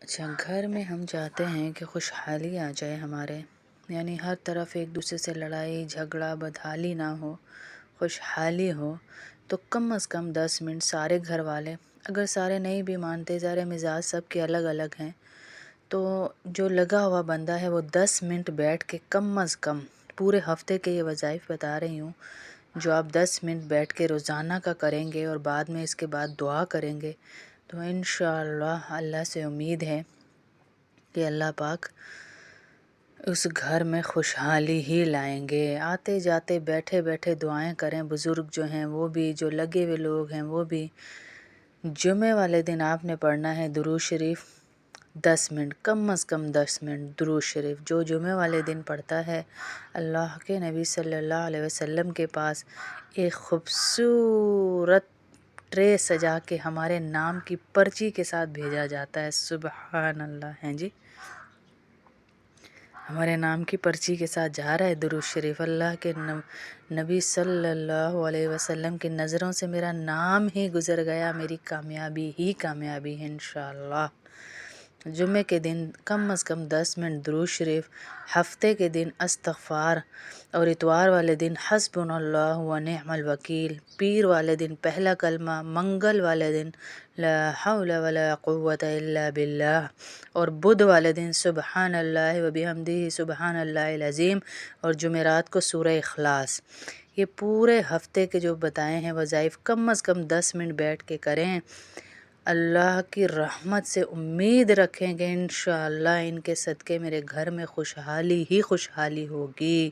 اچھا، گھر میں ہم چاہتے ہیں کہ خوشحالی آ جائے ہمارے، یعنی ہر طرف ایک دوسرے سے لڑائی جھگڑا بدحالی نہ ہو، خوشحالی ہو، تو کم از کم 10 منٹ سارے گھر والے، اگر سارے نہیں بھی مانتے، ظاہر مزاج سب کے الگ الگ ہیں، تو جو لگا ہوا بندہ ہے وہ 10 منٹ بیٹھ کے کم از کم، پورے ہفتے کے یہ وظائف بتا رہی ہوں، جو آپ 10 منٹ بیٹھ کے روزانہ کا کریں گے اور بعد میں اس کے بعد دعا کریں گے، تو انشاءاللہ اللہ سے امید ہے کہ اللہ پاک اس گھر میں خوشحالی ہی لائیں گے۔ آتے جاتے بیٹھے بیٹھے دعائیں کریں، بزرگ جو ہیں وہ بھی، جو لگے ہوئے لوگ ہیں وہ بھی۔ جمعے والے دن آپ نے پڑھنا ہے درود شریف 10 منٹ، کم از کم 10 منٹ درود شریف۔ جو جمعے والے دن پڑھتا ہے، اللہ کے نبی صلی اللہ علیہ وسلم کے پاس ایک خوبصورت ٹرے سجا کے ہمارے نام کی پرچی کے ساتھ بھیجا جاتا ہے۔ سبحان اللہ ہیں جی، ہمارے نام کی پرچی کے ساتھ جا رہا ہے درود شریف۔ اللہ کے نبی صلی اللہ علیہ وسلم کی نظروں سے میرا نام ہی گزر گیا، میری کامیابی ہی کامیابی ہے انشاءاللہ۔ جمعے کے دن کم از کم 10 منٹ درود شریف، ہفتے کے دن استغفار، اور اتوار والے دن حسبنا اللہ و نعم الوکیل، پیر والے دن پہلا کلمہ، منگل والے دن لا حول ولا قوة الا باللہ، اور بدھ والے دن سبحان اللہ و بحمدہ سبحان اللہ العظیم، اور جمعرات کو سورہ اخلاص۔ یہ پورے ہفتے کے جو بتائے ہیں وظائف کم از کم 10 منٹ بیٹھ کے کریں، اللہ کی رحمت سے امید رکھیں کہ انشاءاللہ ان کے صدقے میرے گھر میں خوشحالی ہی خوشحالی ہوگی۔